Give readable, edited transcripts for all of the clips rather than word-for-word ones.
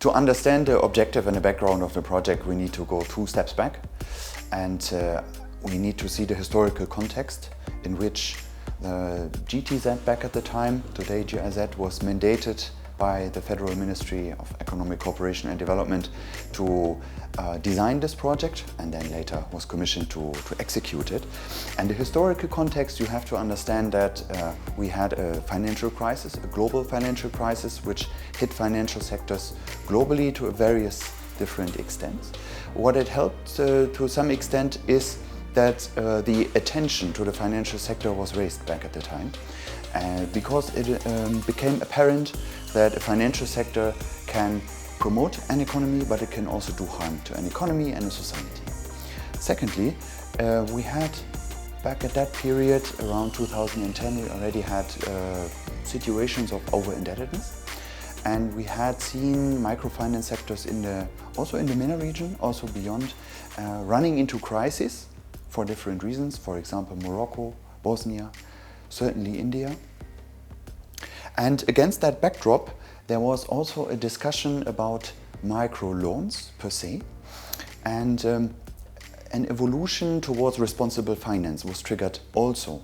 To understand the objective and the background of the project, we need to go 2 steps back, and we need to see the historical context in which the GTZ back at the time, today GIZ, was mandated by the Federal Ministry of Economic Cooperation and Development to design this project, and then later was commissioned to execute it. And the historical context, you have to understand that we had a financial crisis, a global financial crisis, which hit financial sectors globally to various different extents. What it helped to some extent is that the attention to the financial sector was raised back at the time, because it became apparent that a financial sector can promote an economy, but it can also do harm to an economy and a society. Secondly, we had, back at that period, around 2010, we already had situations of over-indebtedness, and we had seen microfinance sectors also in the MENA region, also beyond, running into crisis for different reasons, for example Morocco, Bosnia, certainly India. And against that backdrop, there was also a discussion about microloans per se, and an evolution towards responsible finance was triggered also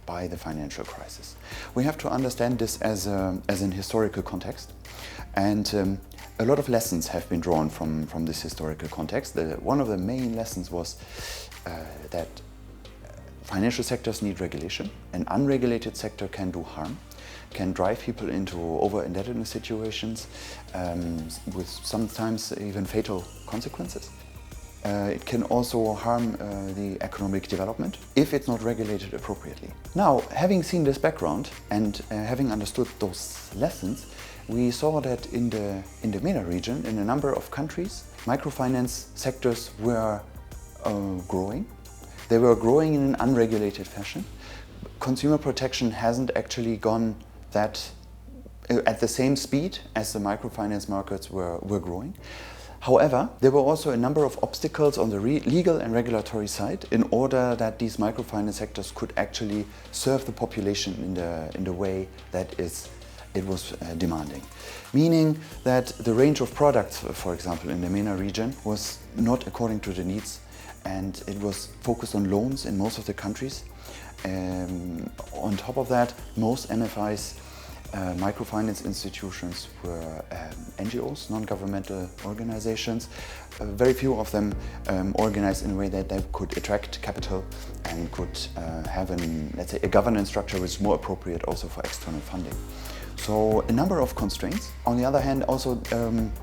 by the financial crisis. We have to understand this as an historical context, and a lot of lessons have been drawn from this historical context. One of the main lessons was that financial sectors need regulation. An unregulated sector can do harm, can drive people into over-indebtedness situations with sometimes even fatal consequences. It can also harm the economic development if it's not regulated appropriately. Now, having seen this background and having understood those lessons, we saw that in the MENA region, in a number of countries, microfinance sectors were growing. They were growing in an unregulated fashion. Consumer protection hasn't actually gone at the same speed as the microfinance markets were growing. However, there were also a number of obstacles on the legal and regulatory side in order that these microfinance sectors could actually serve the population in the way that it was demanding. Meaning that the range of products, for example, in the MENA region was not according to the needs, and it was focused on loans in most of the countries. On top of that, most MFIs, microfinance institutions, were NGOs, non-governmental organizations. Very few of them organized in a way that they could attract capital and could have let's say, a governance structure which is more appropriate also for external funding. So a number of constraints. On the other hand, also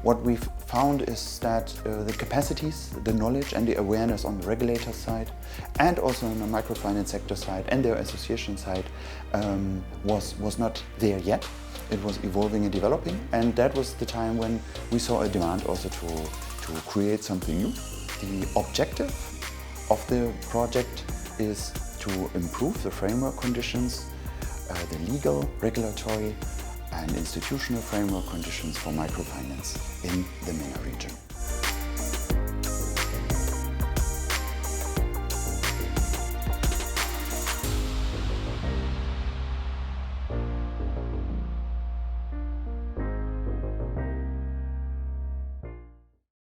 what we've found is that the capacities, the knowledge and the awareness on the regulator side, and also on the microfinance sector side and their association side was not there yet. It was evolving and developing, and that was the time when we saw a demand also to create something new. The objective of the project is to improve the framework conditions, the legal, regulatory and institutional framework conditions for microfinance in the MENA region.